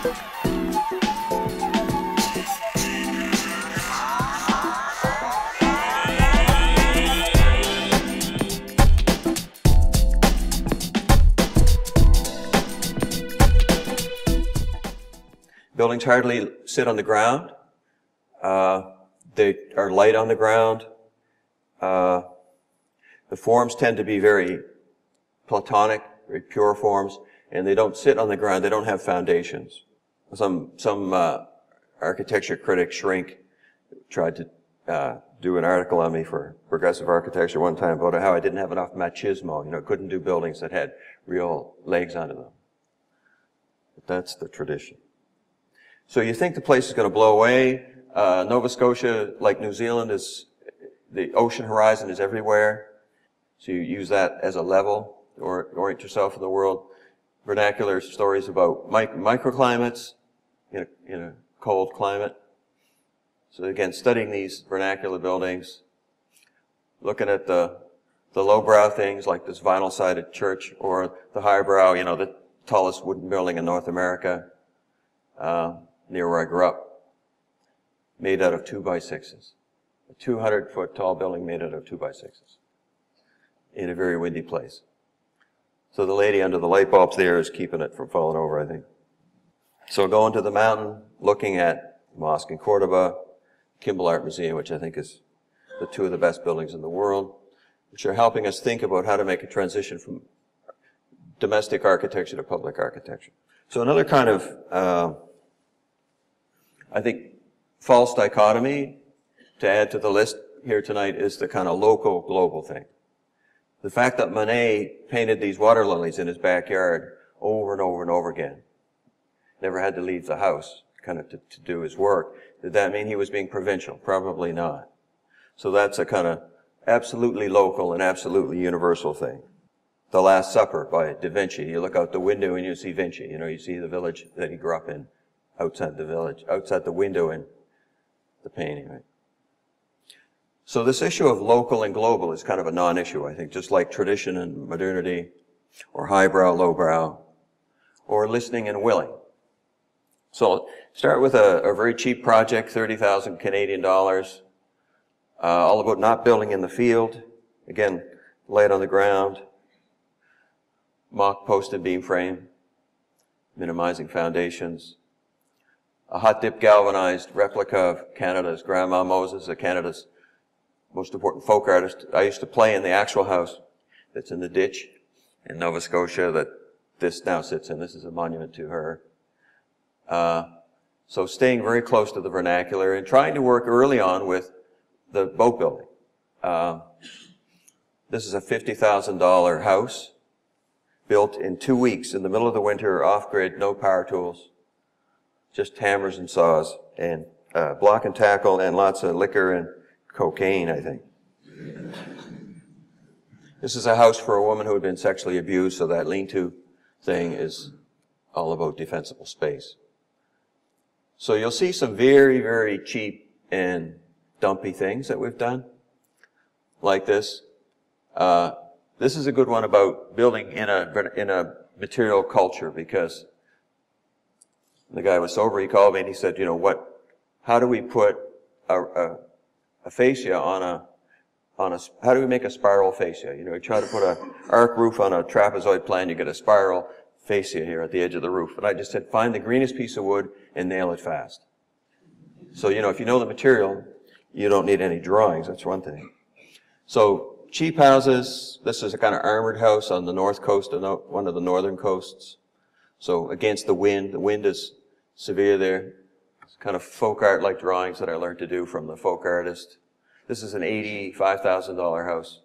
Buildings hardly sit on the ground. They are light on the ground. The forms tend to be very platonic, very pure forms, and they don't sit on the ground. They don't have foundations. Some architecture critic, Shrink, tried to do an article on me for progressive architecture one time about how I didn't have enough machismo, couldn't do buildings that had real legs under them. But that's the tradition. So you think the place is going to blow away. Nova Scotia, like New Zealand, the ocean horizon is everywhere. So you use that as a level to orient yourself in the world. Vernacular stories about microclimates in a cold climate. So again, studying these vernacular buildings, looking at the lowbrow things like this vinyl-sided church, or the highbrow, the tallest wooden building in North America, near where I grew up, made out of 2x6s. A 200-foot tall building made out of 2x6s in a very windy place. So the lady under the light bulbs there is keeping it from falling over, I think. So going to the mountain, looking at Mosque in Cordoba, Kimball Art Museum, which I think is the two of the best buildings in the world, which are helping us think about how to make a transition from domestic architecture to public architecture. So another kind of, I think, false dichotomy to add to the list here tonight is the kind of local global thing. The fact that Monet painted these water lilies in his backyard over and over and over again, never had to leave the house kind of to do his work, did that mean he was being provincial? Probably not. So that's a kind of absolutely local and absolutely universal thing. The Last Supper by Da Vinci. You look out the window and you see Vinci. You see the village that he grew up in outside the village, outside the window in the painting, right? So this issue of local and global is kind of a non-issue, I think, just like tradition and modernity, or highbrow, lowbrow, or listening and willing. So start with a very cheap project, 30,000 Canadian dollars, all about not building in the field. Again, light on the ground, mock post and beam frame, minimizing foundations. A hot dip galvanized replica of Canada's Grandma Moses, Canada's most important folk artist. I used to play in the actual house that's in the ditch in Nova Scotia that this now sits in. This is a monument to her. So staying very close to the vernacular and trying to work early on with the boat building. This is a $50,000 house built in 2 weeks in the middle of the winter, off-grid, no power tools, just hammers and saws and block and tackle and lots of liquor and cocaine, I think. This is a house for a woman who had been sexually abused, so that lean-to thing is all about defensible space. So you'll see some very, very cheap and dumpy things that we've done, like this. This is a good one about building in a material culture, because the guy was sober. He called me and he said, how do we put a fascia how do we make a spiral fascia? You try to put an arc roof on a trapezoid plan, you get a spiral fascia here at the edge of the roof. And I just said, find the greenest piece of wood and nail it fast. So, if you know the material, you don't need any drawings. That's one thing. So, cheap houses. This is a kind of armored house on the north coast, one of the northern coasts. So, against the wind is severe there. It's kind of folk art-like drawings that I learned to do from the folk artist. This is an $85,000 house.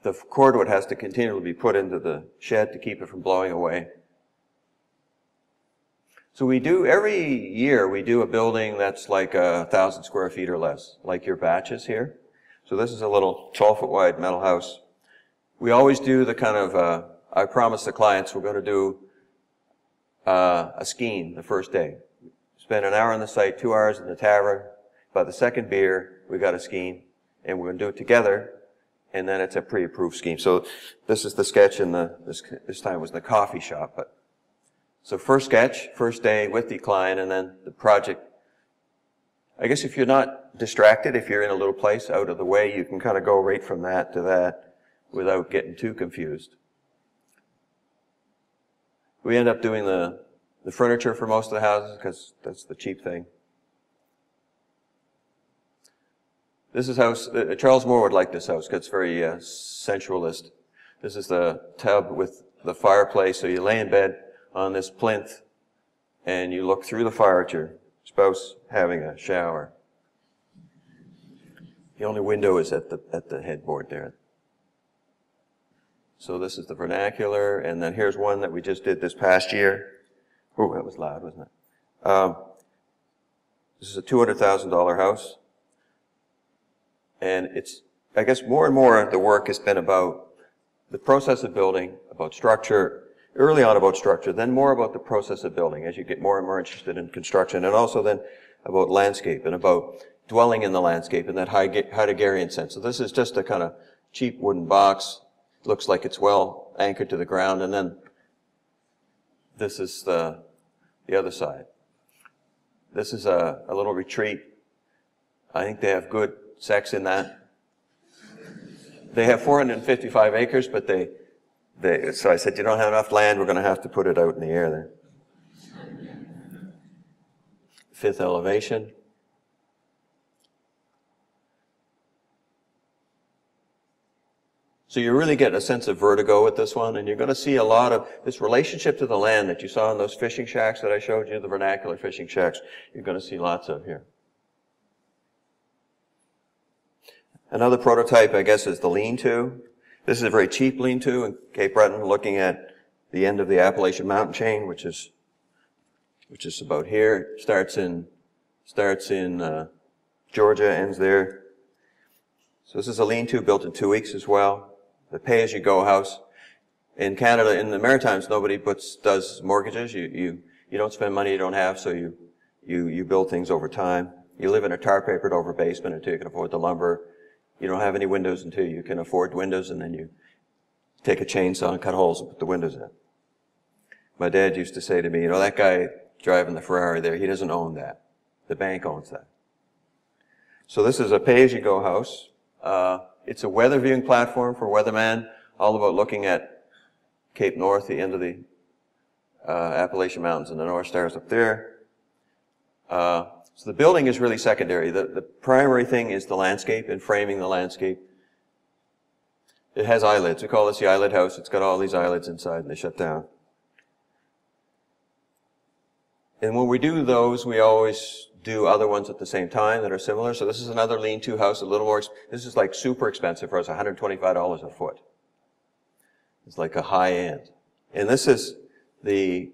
The cordwood has to continually be put into the shed to keep it from blowing away. So every year we do a building that's like 1,000 square feet or less, like your batches here. So this is a little 12-foot wide metal house. We always do the kind of, I promise the clients we're going to do a skiing the first day. Spend an hour on the site, 2 hours in the tavern. By the second beer, we got a scheme, and we're going to do it together, and then it's a pre-approved scheme. So this is the sketch, and this time was in the coffee shop. So first sketch, first day with the client, and then the project. I guess if you're not distracted, if you're in a little place out of the way, you can kind of go right from that to that without getting too confused. We end up doing the furniture for most of the houses because that's the cheap thing. This is house, Charles Moore would like this house because it's very sensualist. This is the tub with the fireplace, so you lay in bed on this plinth and you look through the fire at your spouse having a shower. The only window is at the headboard there. So this is the vernacular, and then here's one that we just did this past year. Oh, that was loud, wasn't it? This is a $200,000 house. And it's, I guess more and more the work has been about the process of building, about structure, early on about structure, then more about the process of building as you get more and more interested in construction, and also then about landscape and about dwelling in the landscape in that Heideggerian sense. So this is just a kind of cheap wooden box. Looks like it's well anchored to the ground, and then this is the other side. This is a little retreat. I think they have good sex in that. They have 455 acres, but so I said, you don't have enough land, we're going to have to put it out in the air there. Fifth elevation. So you really get a sense of vertigo with this one, and you're going to see a lot of this relationship to the land that you saw in those fishing shacks that I showed you, the vernacular fishing shacks, you're going to see lots of here. Another prototype, I guess, is the lean-to. This is a very cheap lean-to in Cape Breton, looking at the end of the Appalachian mountain chain, which is about here. Starts in Georgia, ends there. So this is a lean-to built in 2 weeks as well. The pay-as-you-go house. In Canada, in the Maritimes, nobody does mortgages. You don't spend money you don't have, so you build things over time. You live in a tar-papered over basement until you can afford the lumber. You don't have any windows until you can afford windows, and then you take a chainsaw and cut holes and put the windows in. My dad used to say to me, that guy driving the Ferrari there, he doesn't own that. The bank owns that. So this is a pay-as-you-go house. It's a weather viewing platform for weatherman, all about looking at Cape North, the end of the Appalachian Mountains, and the North Star's up there. So the building is really secondary. The primary thing is the landscape and framing the landscape. It has eyelids. We call this the eyelid house. It's got all these eyelids inside, and they shut down. And when we do those, we always do other ones at the same time that are similar. So this is another lean-to house, a little more. This is like super expensive for us, $125 a foot. It's like a high end. And this is the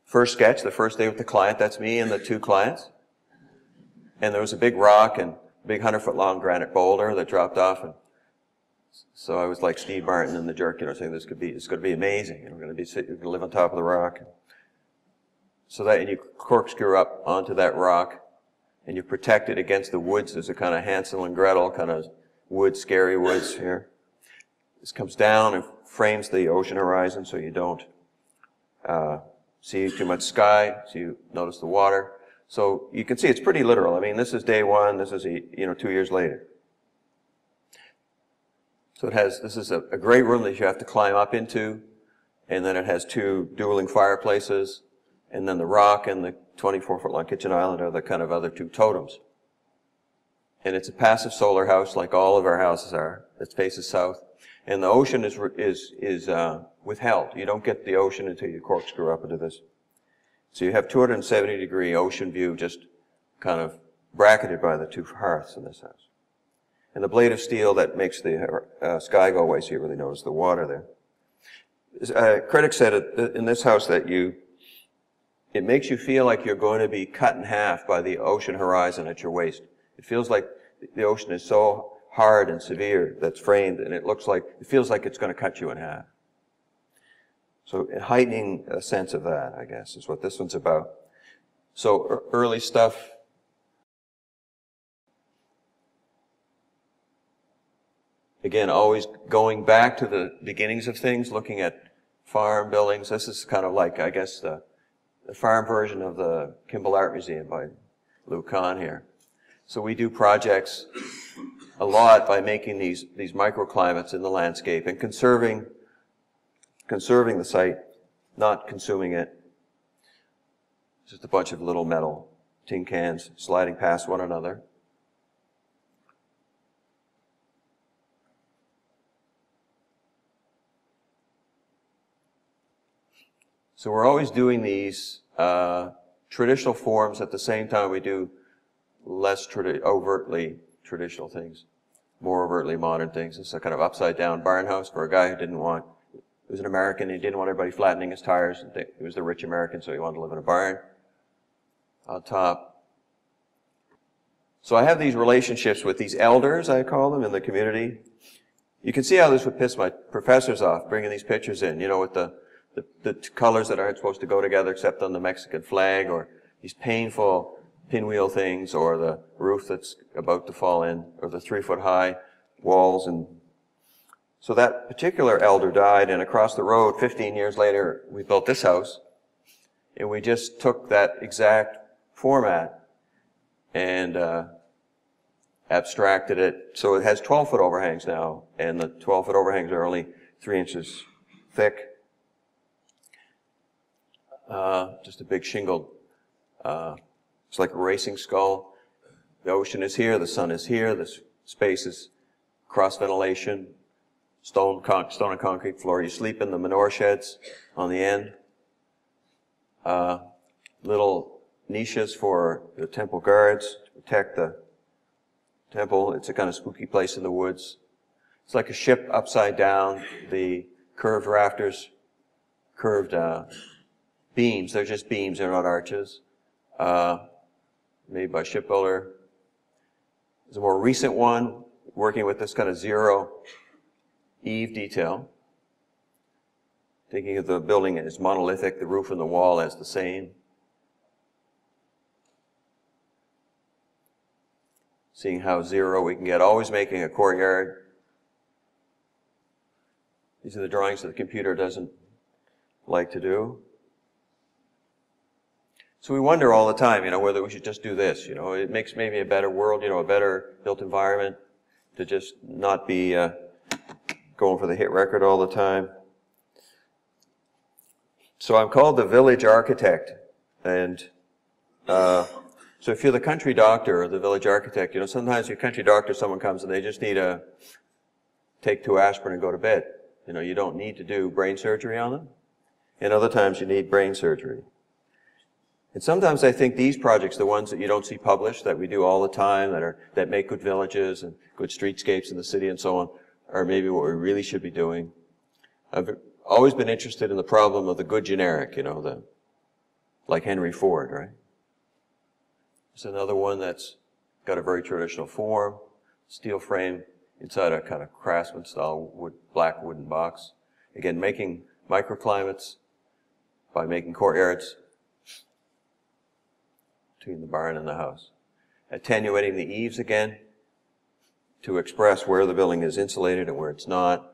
first sketch, the first day with the client. That's me and the two clients. And there was a big rock and a big 100-foot long granite boulder that dropped off. And so I was like Steve Martin in The Jerk, saying it's going to be amazing. We're going to live on top of the rock. So that, and you corkscrew up onto that rock, and you protect it against the woods. There's a kind of Hansel and Gretel kind of wood, scary woods here. This comes down and frames the ocean horizon so you don't see too much sky, so you notice the water. So you can see it's pretty literal. I mean, this is day one. This is 2 years later. So this is a great room that you have to climb up into, and then it has two dueling fireplaces. And then the rock and the 24-foot long kitchen island are the kind of other two totems. And it's a passive solar house like all of our houses are. It faces south. And the ocean is withheld. You don't get the ocean until you corkscrew up into this. So you have 270-degree ocean view just kind of bracketed by the two hearths in this house. And the blade of steel that makes the sky go away so you really notice the water there. Critics said in this house that it makes you feel like you're going to be cut in half by the ocean horizon at your waist. It feels like the ocean is so hard and severe that's framed, and it feels like it's going to cut you in half. So heightening a sense of that, I guess, is what this one's about. So early stuff. Again, always going back to the beginnings of things, looking at farm buildings. This is kind of like, I guess, the farm version of the Kimball Art Museum by Lou Kahn here. So we do projects a lot by making these microclimates in the landscape and conserving the site, not consuming it. Just a bunch of little metal tin cans sliding past one another. So we're always doing these traditional forms at the same time we do less overtly traditional things, more overtly modern things. It's a kind of upside down barn house for a guy who was an American, he didn't want everybody flattening his tires. He was the rich American, so he wanted to live in a barn on top. So I have these relationships with these elders, I call them, in the community. You can see how this would piss my professors off, bringing these pictures in, you know, with the colors that aren't supposed to go together except on the Mexican flag, or these painful pinwheel things, or the roof that's about to fall in, or the 3-foot-high walls. And so that particular elder died, and across the road, 15 years later, we built this house, and we just took that exact format and abstracted it. So it has 12-foot overhangs now, and the 12-foot overhangs are only 3 inches thick. Just a big shingled, it's like a racing skull. The ocean is here, the sun is here, the space is cross ventilation, stone and concrete floor. You sleep in the manure sheds on the end. Little niches for the temple guards to protect the temple. It's a kind of spooky place in the woods. It's like a ship upside down. The curved rafters, curved beams. They're just beams, they're not arches. Made by a shipbuilder. There's a more recent one, working with this kind of zero eave detail. Thinking of the building as monolithic, the roof and the wall as the same. Seeing how zero we can get, always making a courtyard. These are the drawings that the computer doesn't like to do. So we wonder all the time, you know, whether we should just do this. You know, it makes maybe a better world, you know, a better built environment to just not be going for the hit record all the time. So I'm called the village architect, and so if you're the country doctor or the village architect, you know, sometimes your country doctor, someone comes and they just need to take 2 aspirin and go to bed. You know, you don't need to do brain surgery on them. And other times you need brain surgery. And sometimes I think these projects, the ones that you don't see published, that we do all the time, that make good villages and good streetscapes in the city and so on, are maybe what we really should be doing. I've always been interested in the problem of the good generic, you know, like Henry Ford, right? There's another one that's got a very traditional form, steel frame inside a kind of craftsman style black wooden box. Again, making microclimates by making courtyards between the barn and the house. Attenuating the eaves again to express where the building is insulated and where it's not.